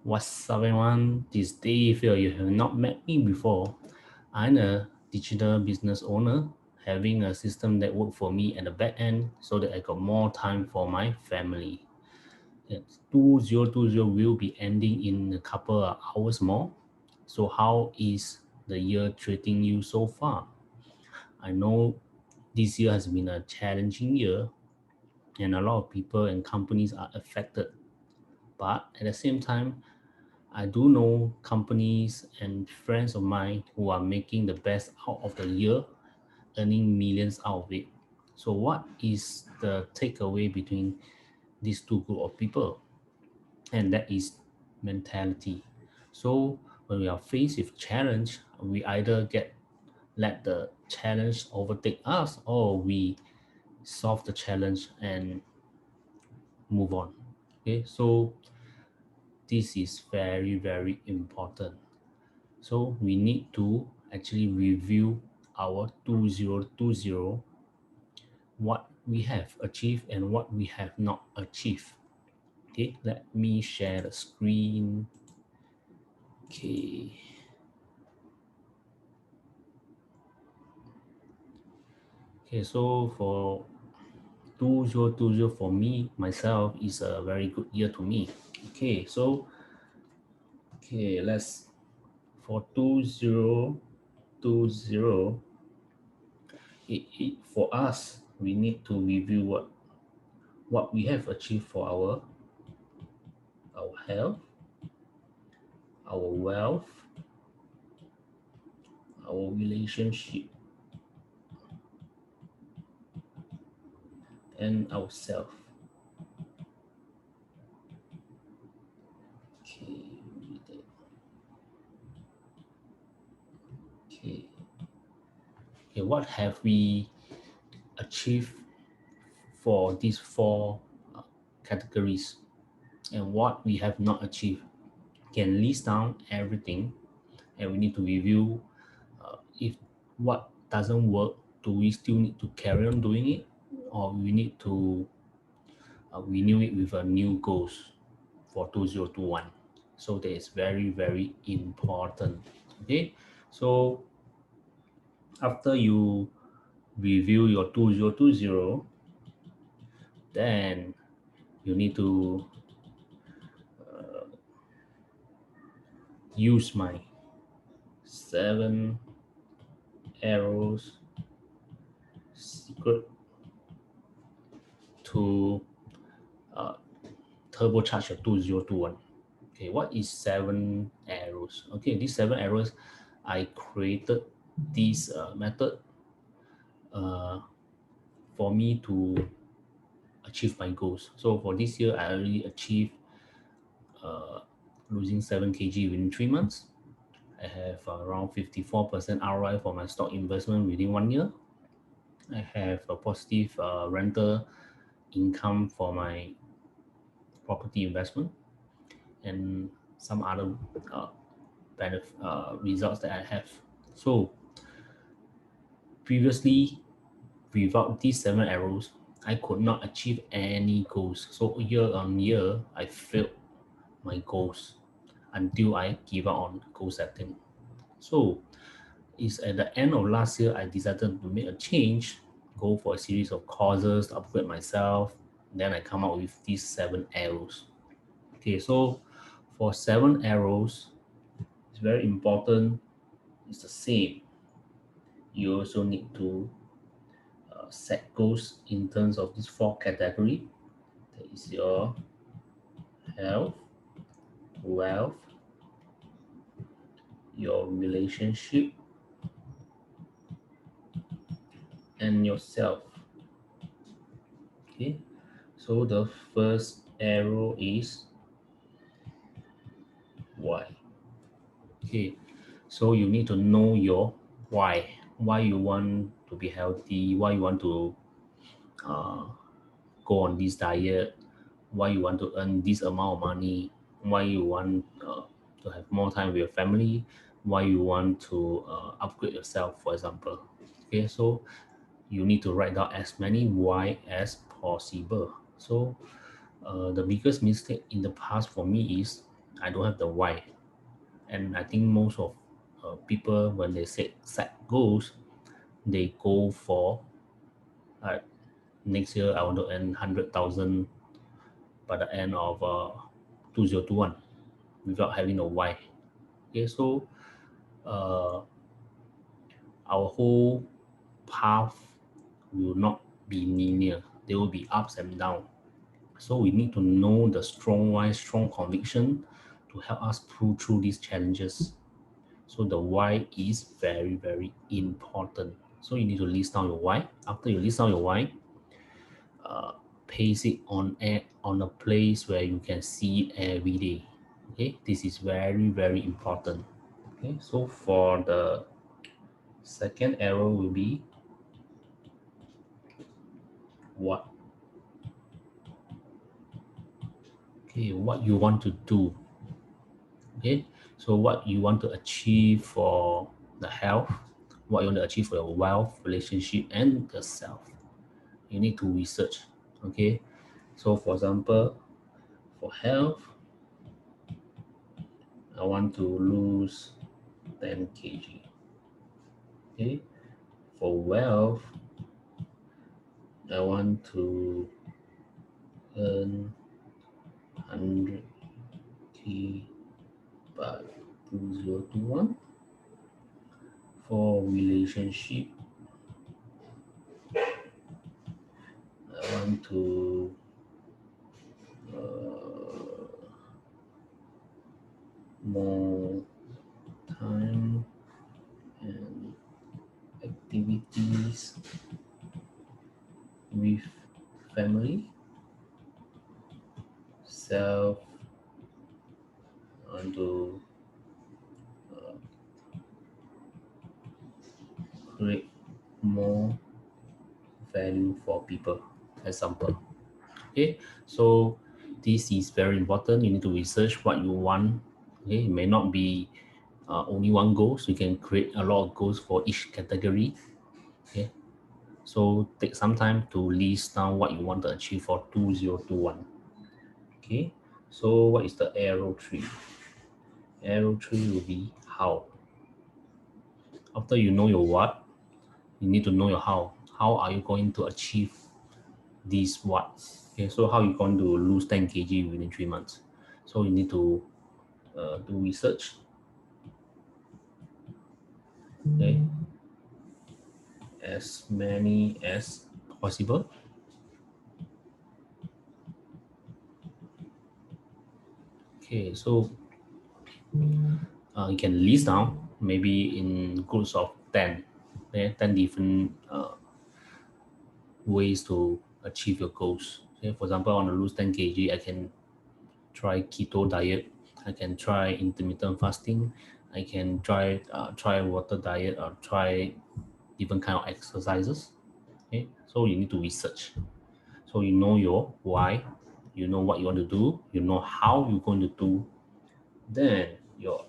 What's up, everyone? This Dave here. You have not met me before. I'm a digital business owner, having a system that works for me at the back end so that I got more time for my family. Yes, 2020 will be ending in a couple of hours more. So, how is the year treating you so far? I know this year has been a challenging year, and a lot of people and companies are affected. But at the same time, I do know companies and friends of mine who are making the best out of the year, earning millions out of it. So, what is the takeaway between these two group of people? And that is mentality. So, when we are faced with challenge, we either let the challenge overtake us, or we solve the challenge and move on. Okay, so this is very very important. So we need to actually review our 2020, what we have achieved and what we have not achieved. Okay, let me share the screen. Okay. Okay, so for 2020 for me, myself, is a very good year to me. Okay, so let's for 2020, for us, we need to review what we have achieved for our health, our wealth, our relationship, and ourself. Okay, okay. Okay, what have we achieved for these four uh, categories, and what we have not achieved? Can list down everything, and we need to review if what doesn't work, do we still need to carry on doing it, or we need to renew it with a new goals for 2021. So that is very very important. Okay, so after you review your 2020, then you need to use my 7 arrows secret to uh, turbocharge your 2021. Okay, what is 7 arrows? Okay, these 7 arrows, I created this method uh, for me to achieve my goals. So for this year, I already achieved uh, losing 7 kg within 3 months. I have around 54% ROI for my stock investment within 1 year. I have a positive rental income for my property investment, and some other uh, results that I have. So previously, without these 7 arrows, I could not achieve any goals. So year on year, I failed my goals until I give up on goal setting. So it's at the end of last year I decided to make a change, go for a series of courses to upgrade myself. Then I come up with these 7 arrows. Okay, so for 7 arrows, it's very important. It's the same. You also need to set goals in terms of these 4 category. That is your health, wealth, your relationship, and yourself. Okay, so the first arrow is why. Okay, so you need to know your why you want to be healthy, why you want to uh, go on this diet, why you want to earn this amount of money, why you want to have more time with your family, why you want to upgrade yourself, for example. Okay, so you need to write down as many why as possible. So the biggest mistake in the past for me is I don't have the why. And I think most of people, when they set goals, they go for uh, next year I want to earn 100,000 by the end of 2021 without having a why. Okay, so uh, our whole path will not be linear. There will be ups and downs. So we need to know the strong why, strong conviction to help us pull through these challenges. So the why is very, very important. So you need to list down your why. After you list down your why, uh, paste it on a place where you can see it every day. Okay, this is very, very important. Okay, so for the second arrow will be what? Okay, what you want to do. Okay, so what you want to achieve for the health, what you want to achieve for your wealth, relationship, and yourself. You need to research. Okay, so for example, for health, I want to lose 10 kg. Okay, for wealth, I want to earn 100K by 2021. For relationship, I want to uh, more time and activities with family. Self, I want to uh, create more value for people. Example. Okay, so this is very important. You need to research what you want. Okay, it may not be only one goal, so you can create a lot of goals for each category. Okay, so take some time to list down what you want to achieve for 2021. Okay, so what is the arrow tree? Arrow tree will be how. After you know your what, you need to know your how. How are you going to achieve these what? Okay, so how you going to lose 10 kg within 3 months? So you need to do research. Okay, as many as possible. Okay, so you can list down maybe in groups of 10, okay, 10 different ways to achieve your goals. Okay, for example, I want to lose 10 kg, I can try keto diet, I can try intermittent fasting, I can try water diet, or try different kind of exercises. Okay, so you need to research. So you know your why, you know what you want to do, you know how you're going to do. Then your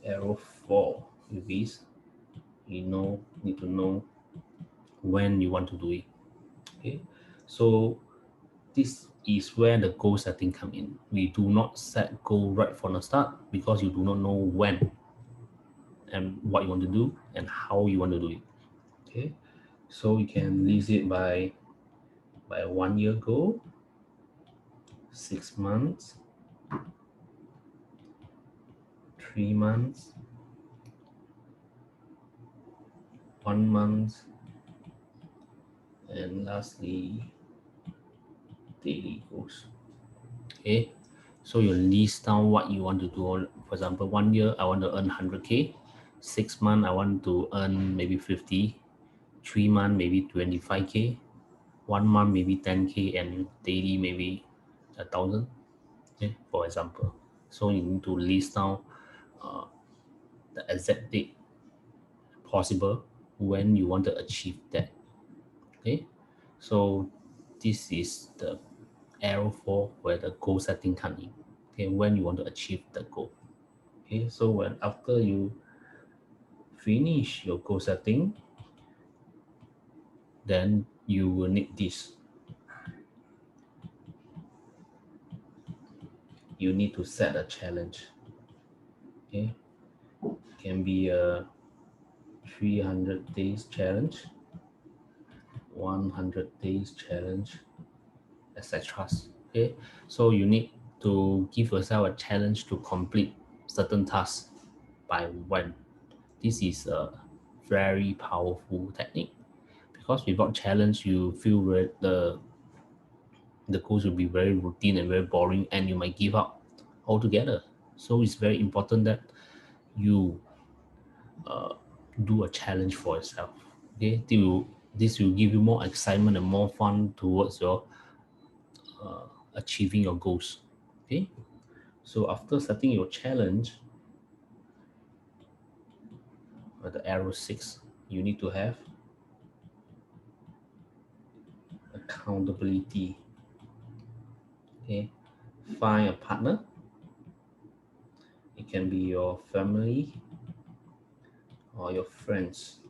arrow 4 will be, need to know when you want to do it. Okay, so this is where the goal setting come in. We do not set goal right from the start because you do not know when and what you want to do and how you want to do it. Okay, so you can list it by 1 year goal, 6 months, 3 months, 1 month, and lastly daily goals. Okay, so you list down what you want to do. For example, 1 year I want to earn 100K, 6 months I want to earn maybe 50, 3 months maybe 25K, 1 month maybe 10K, and daily maybe 1,000. Okay, for example. So you need to list down uh, the exact date possible when you want to achieve that. Okay, so this is the arrow for where the goal setting come in. Okay, when you want to achieve the goal. Okay, so when after you finish your goal setting, then you will need this. you need to set a challenge. Okay, can be a 300 days challenge, 100 days challenge, etc. Okay, so you need to give yourself a challenge to complete certain tasks by when. This is a very powerful technique because without challenge, you feel the course will be very routine and very boring, and you might give up altogether. So it's very important that you uh, do a challenge for yourself. Okay, this will give you more excitement and more fun towards your achieving your goals. Okay, so after setting your challenge, the arrow 6, you need to have accountability. Okay, find a partner. It can be your family or your friends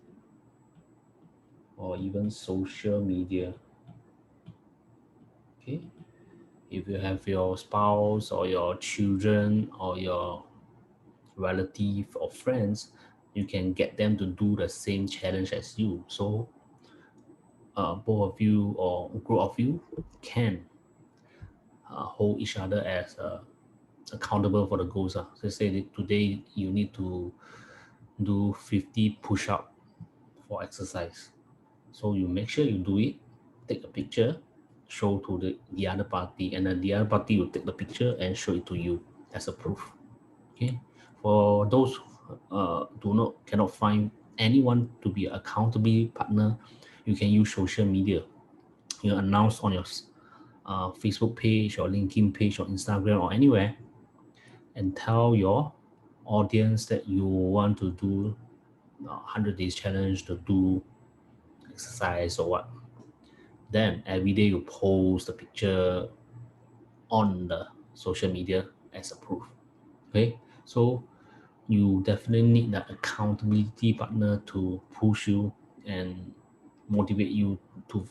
or even social media. Okay, if you have your spouse or your children or your relative or friends, you can get them to do the same challenge as you. So both of you or group of you can hold each other as accountable for the goals. So say that today you need to do 50 push-up for exercise. So you make sure you do it, take a picture, show to the other party, and then the other party will take the picture and show it to you as a proof. Okay, for those do not cannot find anyone to be an accountable partner, you can use social media. You announce on your Facebook page or LinkedIn page or Instagram or anywhere, and tell your audience that you want to do 100 days challenge to do exercise or what. Then every day you post the picture on the social media as a proof. Okay, so you definitely need that accountability partner to push you and motivate you to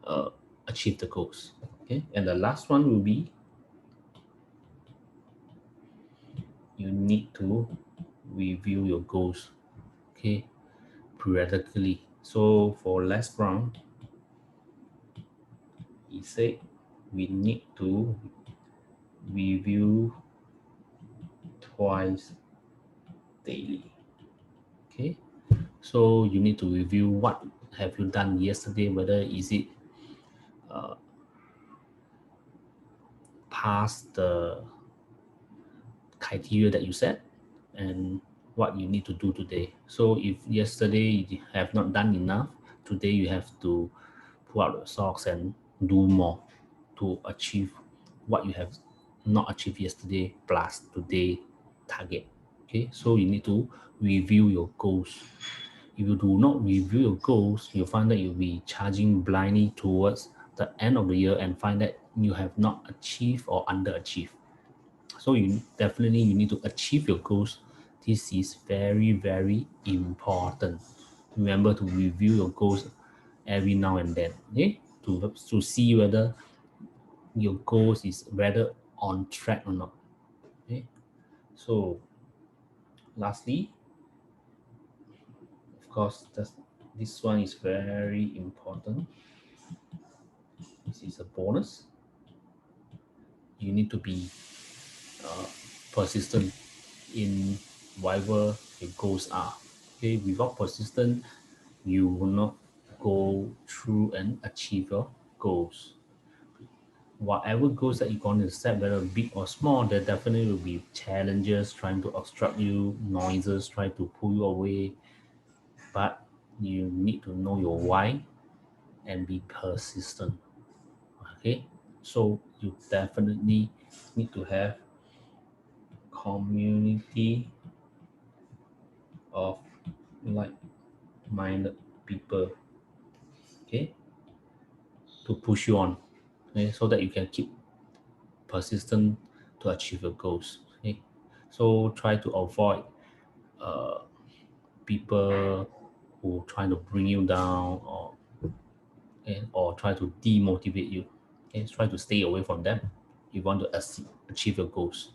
uh, achieve the goals. Okay, and the last one will be you need to review your goals. Okay, periodically. So for Les Brown, he said we need to review twice daily. Okay, so you need to review what have you done yesterday, whether is it uh, past the criteria that you set and what you need to do today. So if yesterday you have not done enough, today you have to pull out your socks and do more to achieve what you have not achieved yesterday plus today target. Okay, so you need to review your goals. If you do not review your goals, you'll find that you'll be charging blindly towards the end of the year and find that you have not achieved or underachieved. So you definitely you need to achieve your goals. This is very, very important. Remember to review your goals every now and then, okay? To see whether your goals is whether on track or not. Okay. So lastly, of course, this one is very important. This is a bonus. You need to be uh, persistent in whatever your goals are. Okay, without persistence, you will not go through and achieve your goals. Whatever goals that you're going to set, whether big or small, there definitely will be challenges trying to obstruct you, noises trying to pull you away. But you need to know your why and be persistent. Okay, so you definitely need to have community of like-minded people. Okay, to push you on. Okay, so that you can keep persistent to achieve your goals. Okay, so try to avoid uh, people who try to bring you down or try to demotivate you. Okay, try to stay away from them. you want to achieve your goals.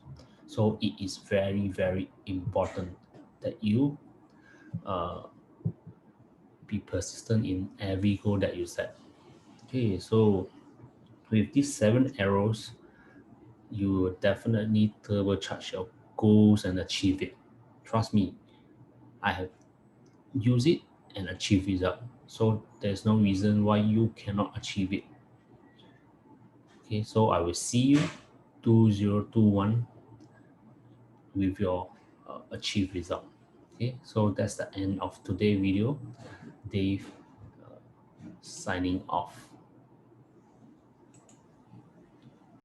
So it is very, very important that you uh, be persistent in every goal that you set. Okay, so with these 7 arrows, you will definitely turbocharge your goals and achieve it. Trust me, I have used it and achieved result. So there's no reason why you cannot achieve it. Okay, so I will see you 2021 with your achieved result. Okay, so that's the end of today's video. Dave signing off.